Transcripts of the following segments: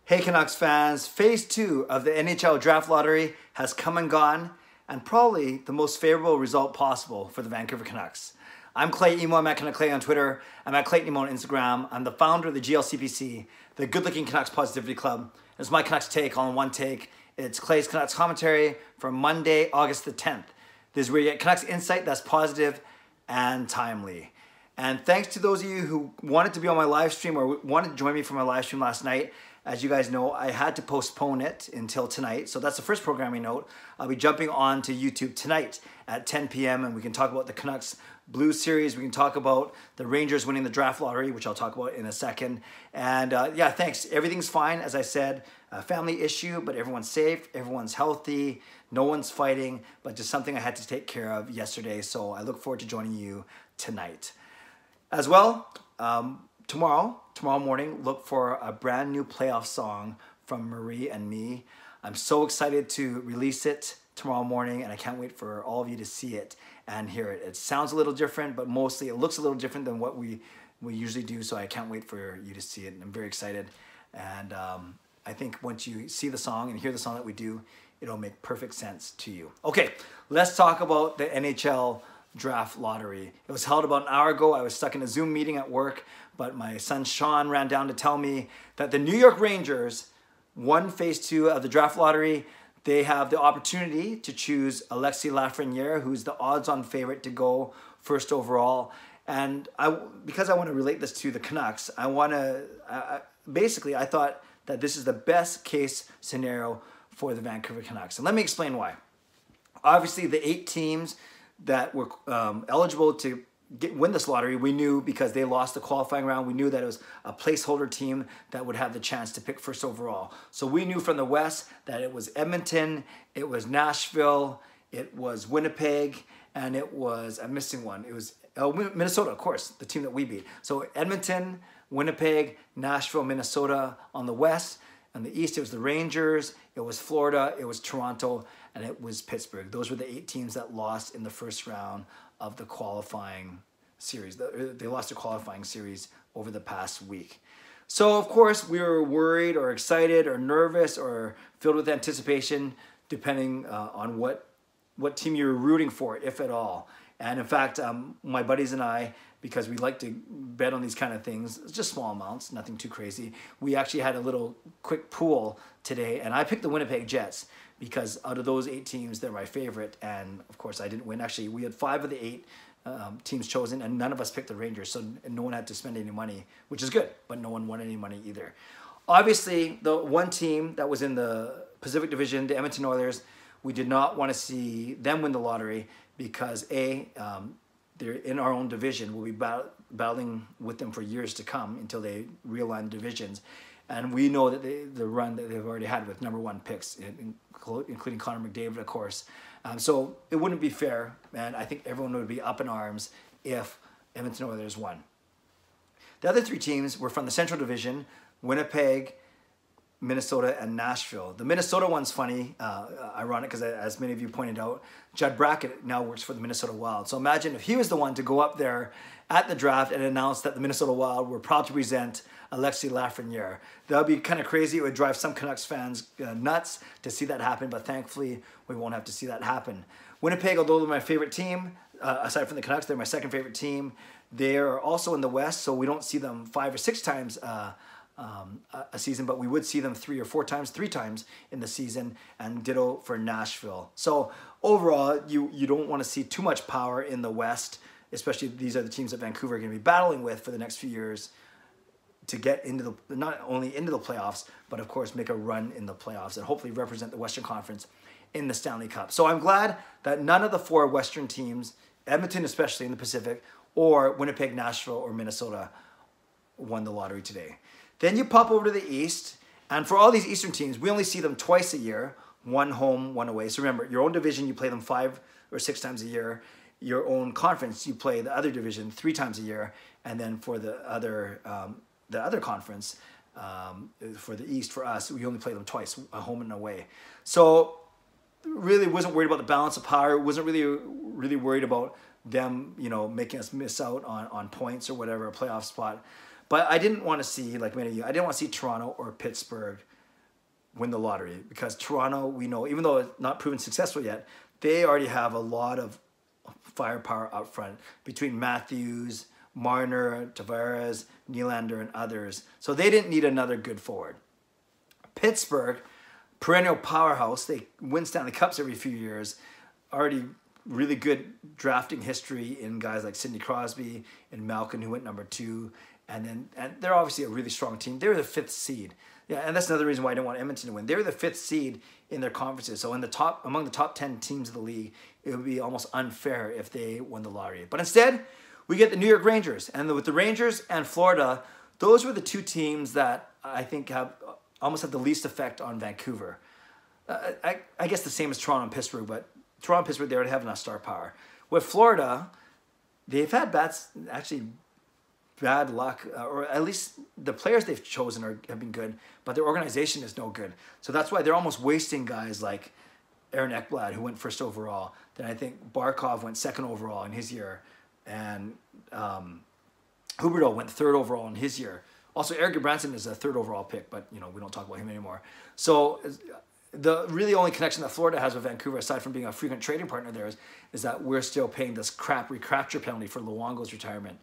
Hey Canucks fans, phase 2 of the NHL Draft Lottery has come and gone, and probably the most favorable result possible for the Vancouver Canucks. I'm Clay Emo, I'm at Canuck Clay on Twitter, I'm at Clayton Emo on Instagram, I'm the founder of the GLCPC, the Good Looking Canucks Positivity Club. It's my Canucks take all in one take. It's Clay's Canucks commentary for Monday, August the 10th. This is where you get Canucks insight that's positive and timely. And thanks to those of you who wanted to be on my live stream or wanted to join me for my live stream last night. As you guys know, I had to postpone it until tonight. So that's the first programming note. I'll be jumping on to YouTube tonight at 10 p.m. and we can talk about the Canucks Blues series. We can talk about the Rangers winning the draft lottery, which I'll talk about in a second. And yeah, thanks. Everything's fine. As I said, a family issue, but everyone's safe, everyone's healthy, no one's fighting, but just something I had to take care of yesterday. So I look forward to joining you tonight. As well, tomorrow morning, look for a brand new playoff song from Marie and me. I'm so excited to release it tomorrow morning, and I can't wait for all of you to see it and hear it. It sounds a little different, but mostly it looks a little different than what we usually do, so I can't wait for you to see it, and I'm very excited. And I think once you see the song and hear the song that we do, it'll make perfect sense to you. Okay, let's talk about the NHL Draft Lottery. It was held about an hour ago. I was stuck in a Zoom meeting at work, but my son Sean ran down to tell me that the New York Rangers won phase 2 of the Draft Lottery. They have the opportunity to choose Alexis Lafreniere, who's the odds-on favorite to go first overall. And because I want to relate this to the Canucks, basically I thought that this is the best case scenario for the Vancouver Canucks. And let me explain why. Obviously, the 8 teams that were eligible to win this lottery, we knew because they lost the qualifying round. We knew that it was a placeholder team that would have the chance to pick first overall. So we knew from the West that it was Edmonton, it was Nashville, it was Winnipeg, and it was, I'm missing one, it was Minnesota, of course, the team that we beat. So Edmonton, Winnipeg, Nashville, Minnesota on the West. On the East, it was the Rangers, it was Florida, it was Toronto, and it was Pittsburgh. Those were the 8 teams that lost in the first round of the qualifying series. They lost the qualifying series over the past week. So, of course, we were worried or excited or nervous or filled with anticipation, depending on what team you were rooting for, if at all. And in fact, my buddies and I, because we like to bet on these kind of things, just small amounts, nothing too crazy. We actually had a little quick pool today, and I picked the Winnipeg Jets because out of those 8 teams, they're my favorite. And of course, I didn't win. Actually, we had 5 of the 8 teams chosen, and none of us picked the Rangers, so no one had to spend any money, which is good, but no one won any money either. Obviously, the one team that was in the Pacific Division, the Edmonton Oilers, we did not want to see them win the lottery because they're in our own division. We'll be battling with them for years to come until they realign the divisions. And we know that the run that they've already had with number 1 picks, including Connor McDavid, of course. So it wouldn't be fair, and I think everyone would be up in arms if Edmonton Oilers won. The other 3 teams were from the Central Division: Winnipeg, Minnesota, and Nashville. The Minnesota one's funny, ironic, because as many of you pointed out, Judd Brackett now works for the Minnesota Wild. So imagine if he was the one to go up there at the draft and announce that the Minnesota Wild were proud to present Alexis Lafreniere. That would be kind of crazy. It would drive some Canucks fans nuts to see that happen, but thankfully we won't have to see that happen. Winnipeg, although they're my favorite team, aside from the Canucks, they're my second favorite team. They're also in the West, so we don't see them 5 or 6 times a season, but we would see them 3 or 4 times, 3 times in the season, and ditto for Nashville. So overall, you don't want to see too much power in the West, especially these are the teams that Vancouver are going to be battling with for the next few years to get into not only into the playoffs, but of course make a run in the playoffs and hopefully represent the Western Conference in the Stanley Cup. So I'm glad that none of the 4 Western teams, Edmonton especially in the Pacific, or Winnipeg, Nashville, or Minnesota, won the lottery today. Then you pop over to the East, and for all these Eastern teams, we only see them twice a year, 1 home, 1 away. So remember, your own division, you play them 5 or 6 times a year. Your own conference, you play the other division 3 times a year, and then for the other conference, for the East, for us, we only play them twice, a home and away. So really wasn't worried about the balance of power, wasn't really worried about them, making us miss out on points or whatever, a playoff spot. But I didn't want to see, like many of you, I didn't want to see Toronto or Pittsburgh win the lottery, because Toronto, we know, even though it's not proven successful yet, they already have a lot of firepower up front between Matthews, Marner, Tavares, Nylander, and others. So they didn't need another good forward. Pittsburgh, perennial powerhouse, they win Stanley Cups every few years, already really good drafting history in guys like Sidney Crosby and Malkin, who went number 2. And they're obviously a really strong team. They were the 5th seed. Yeah, and that's another reason why I don't want Edmonton to win. They were the 5th seed in their conferences. So among the top 10 teams of the league, it would be almost unfair if they won the lottery. But instead, we get the New York Rangers. And with the Rangers and Florida, those were the 2 teams that I think almost have the least effect on Vancouver. I guess the same as Toronto and Pittsburgh, but Toronto and Pittsburgh, they already have enough star power. With Florida, they've had bad luck, or at least the players they've chosen have been good, but their organization is no good. So that's why they're almost wasting guys like Aaron Ekblad, who went 1st overall. Then I think Barkov went 2nd overall in his year, and Huberdeau went 3rd overall in his year. Also, Eric Branson is a 3rd overall pick, but we don't talk about him anymore. So the really only connection that Florida has with Vancouver, aside from being a frequent trading partner there, is that we're still paying this crap recapture penalty for Luongo's retirement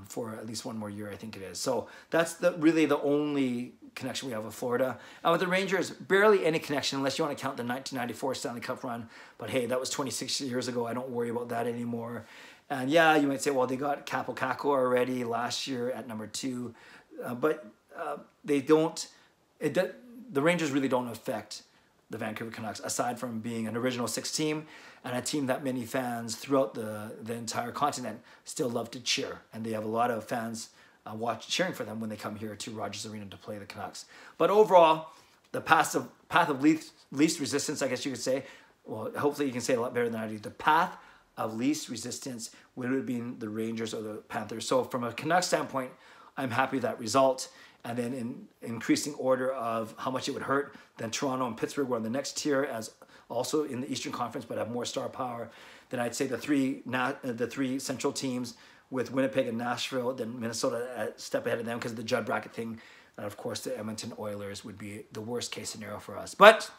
for at least 1 more year, I think it is. So that's really the only connection we have with Florida. And with the Rangers, barely any connection, unless you want to count the 1994 Stanley Cup run. But hey, that was 26 years ago. I don't worry about that anymore. And yeah, you might say, well, they got Kaapo Kakko already last year at number 2. But they don't... The Rangers really don't affect the Vancouver Canucks, aside from being an original 6 team and a team that many fans throughout the entire continent still love to cheer. And they have a lot of fans cheering for them when they come here to Rogers Arena to play the Canucks. But overall, the path of least resistance, I guess you could say, well, hopefully you can say it a lot better than I do. The path of least resistance would have been the Rangers or the Panthers. So from a Canucks standpoint, I'm happy with that result. And then in increasing order of how much it would hurt, then Toronto and Pittsburgh were on the next tier, as also in the Eastern Conference, but have more star power. Then I'd say the three central teams with Winnipeg and Nashville, then Minnesota a step ahead of them because of the Judd bracket thing. And of course, the Edmonton Oilers would be the worst case scenario for us. But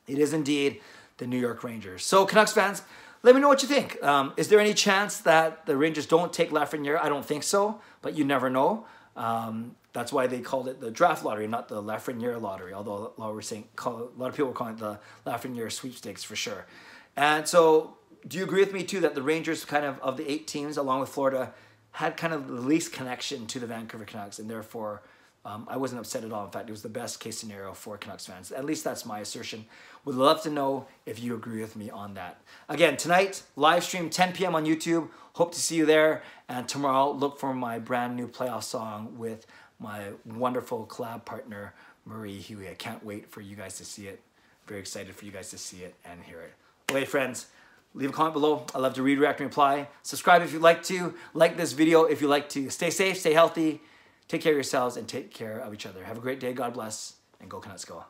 it is indeed the New York Rangers. So Canucks fans, let me know what you think. Is there any chance that the Rangers don't take Lafreniere? I don't think so, but you never know. That's why they called it the draft lottery, not the Lafreniere lottery, although a lot of people were calling it the Lafreniere sweepstakes for sure. And so do you agree with me too that the Rangers kind of the 8 teams along with Florida had kind of the least connection to the Vancouver Canucks, and therefore I wasn't upset at all. In fact, it was the best case scenario for Canucks fans. At least that's my assertion. Would love to know if you agree with me on that. Again, tonight, live stream 10 p.m. on YouTube. Hope to see you there. And tomorrow, look for my brand new playoff song with my wonderful collab partner, Marie Huey. I can't wait for you guys to see it. Very excited for you guys to see it and hear it. Okay, friends, leave a comment below. I love to read, react, and reply. Subscribe if you'd like to. Like this video if you'd like to. Stay safe, stay healthy. Take care of yourselves and take care of each other. Have a great day. God bless. And go Canucks go.